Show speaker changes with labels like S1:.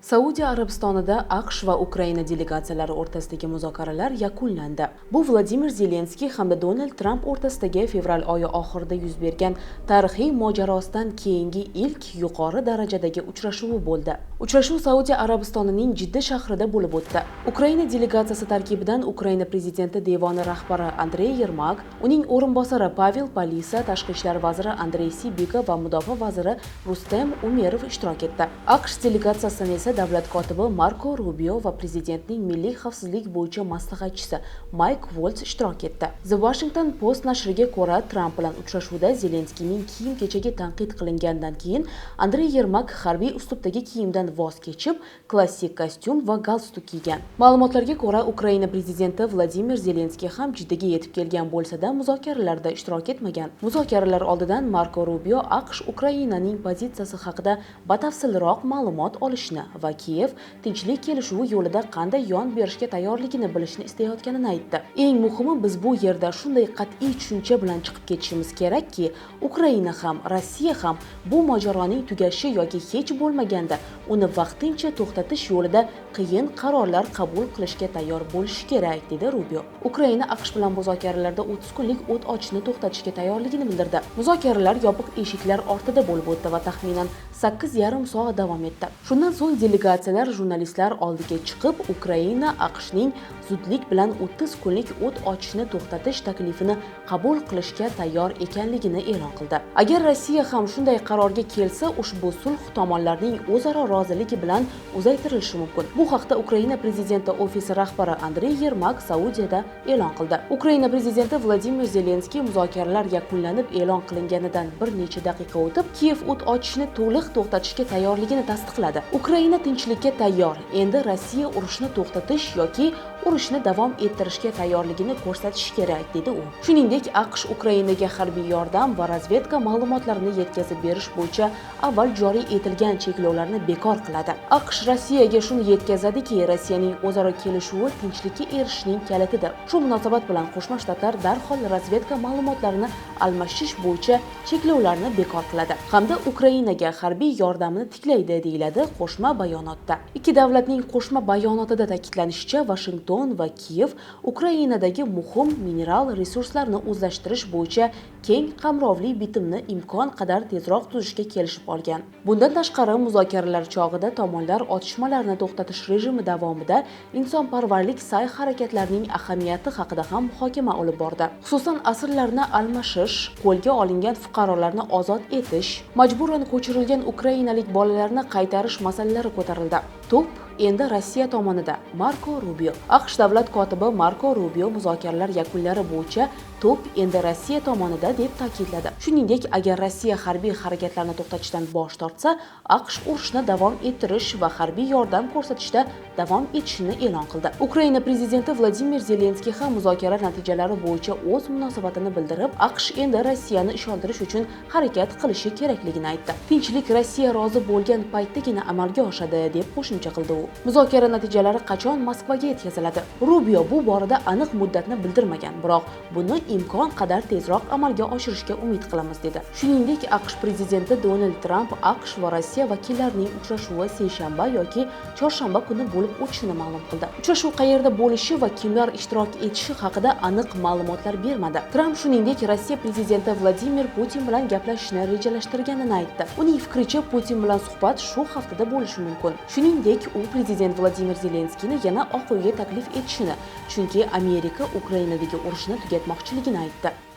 S1: Saudiya Arabistonida AQSh va Ukraina delegatsiyalari o'rtasidagi muzokaralar yakunlandi. Bu Vladimir Zelenskiy hamda Donald Tramp o'rtasidagi fevral oyi oxirida yuz bergan tarixiy mojarosidan keyingi ilk yuqori darajadagi uchrashuvi bo'ldi. Uchrashuv Saudiya Arabistonining Jidda shahrida bo'lib o'tdi. Ukraina delegatsiyasi tarkibidan Ukraina prezidenti devoni rahbari Andrey Yermak, uning o'rinbosari Pavel Palisa, tashqi ishlar vaziri Andrey Sibika va mudofaa vaziri Rustem Umerov ishtirok etdi. AQSh delegatsiyasidan esa davlat kotibi Marko Rubio va prezidentning milliy xavfsizlik bo'yicha maslahatchisi Mike Waltz ishtirok etdi. The Washington Post nashriga ko'ra, Tramp bilan uchrashuvda Zelenskiyning kiyim-kechagi tanqid qilingandan keyin Andrey Yermak harbiy uslubdagi kiyimdan voz kechib, klassik kostyum va galstuk kiygan. Ma'lumotlarga ko'ra, Ukraina prezidenti Vladimir Zelenskiy ham Jiddaga yetib kelgan bo'lsa-da, muzokaralarda ishtirok etmagan. Muzokaralar oldidan Marko Rubio AQSh Ukrainaning pozitsiyasi haqida batafsilroq ma'lumot olishni va Kiyev tinchlik kelishuvi yo'lida qanday yon berishga tayyorligini bilishni istayotganini aytdi. Eng muhimi, biz bu yerda shunday qat'iy tushuncha bilan chiqib ketishimiz kerakki, Ukraina ham, Rossiya ham bu mojaroning tugashi yoki hech bo'lmaganda uni vaqtincha to'xtatish yo'lida qiyin qarorlar qabul qilishga tayyor bo'lishi kerak, dedi Rubio. Ukraina AQSh bilan muzokaralarda 30 kunlik o't ochishni to'xtatishga tayyorligini bildirdi. Muzokaralar yopiq eshiklar ortida bo'lib o'tdi va taxminan 8,5 soat davom etdi. Shundan so'ng delegatsiyalar jurnalistlar oldiga chiqib, Ukraina AQShning zudlik bilan 30 kunlik o't ochishni to'xtatish taklifini qabul qilishga tayyor ekanligini e'lon qildi. Agar Rossiya ham shunday qarorga kelsa, ushbu sulh tomonlarning o'zaro roziligi bilan uzaytirilishi mumkin. Bu haqda Ukraina prezidenti ofisi rahbari Andrey Yermak Saudiyada e'lon qildi. Ukraina prezidenti Vladimir Zelenskiy muzokaralar yakunlanib e'lon qilinganidan bir necha daqiqa o'tib, Kiyev o't ochishni to'liq to'xtatishga tayyorligini tasdiqladi. Ukraina tinchlikka tayyor. Endi Rossiya urushni to'xtatish yoki urushni davom ettirishga tayyorligini ko'rsatishi kerak, dedi u. Shuningdek, AQSh Ukrainaga harbiy yordam va razvedka ma'lumotlarini yetkazib berish bo'yicha avval joriy etilgan cheklovlarni bekor qiladi. AQSh Rossiyaga shuni yetkazadiki, Rossiyaning o'zaro kelishuvi tinchlikka erishishning kalitidir. Shu munosabat bilan Qo'shma Shtatlar darhol razvedka ma'lumotlarini almashish bo'yicha cheklovlarni bekor qiladi hamda Ukrainaga harbiy yordamini tiklaydi, deyiladi qo'shma bayonotda. Ikki davlatning qo'shma bayonotida ta'kidlanishicha, Washington va Kiyev Ukrainadagi muhim mineral resurslarni o'zlashtirish bo'yicha keng qamrovli bitimni imkon qadar tezroq tuzishga kelishib olgan. Bundan tashqari, muzokaralar chog'ida tomonlar otishmalarni to'xtatish rejimi davomida insonparvarlik sa'y-harakatlarining ahamiyati haqida ham muhokama olib bordi. Xususan, asirlarni almashish, qo'lga olingan fuqarolarni ozod etish, majburan ko'chirilgan ukrainalik bolalarni qaytarish masalalari ko'tarildi. To'p endi Rossiya tomonida. Marko Rubio. AQSh davlat kotibi Marko Rubio muzokaralar yakunlari bo'yicha to'p endi Rossiya tomonida deb ta'kidladi. Shuningdek, agar Rossiya harbiy harakatlarni to'xtatishdan bosh tortsa, AQSh urushni davom ettirish va harbiy yordam ko'rsatishda davom etishini e'lon qildi. Ukraina prezidenti Vladimir Zelenskiy ham muzokaralar natijalari bo'yicha o'z munosabatini bildirib, AQSh endi Rossiyani ishontirish uchun harakat qilishi kerakligini aytdi. Tinchlik Rossiya rozi bo'lgan paytdagina amalga oshadi, deb qo'shimcha qildi u. Muzokara natijalari qachon Moskvaga yetkaziladi? Rubio bu borada aniq muddatni bildirmagan, biroq buni imkon qadar tezroq amalga oshirishga umid qilamiz, dedi. Shuningdek, AQSh prezidenti Donald Tramp AQSh va Rossiya vakillarining uchrashuvi seshanba yoki chorshanba kuni bo'lib o'tishini ma'lum qildi. Uchrashuv qayerda bo'lishi va kimlar ishtirok etishi haqida aniq ma'lumotlar bermadi. Tramp shuningdek Rossiya prezidenti Vladimir Putin bilan gaplashishni rejalashtirganini aytdi. Uning fikricha, Putin bilan suhbat shu haftada bo'lishi mumkin. Shuningdek, u prezident Vladimir Zelenskiyni yana Oq uyga taklif etishini, chunki Amerika Ukrainadagi urushni tugatmoqchiligini aytdi.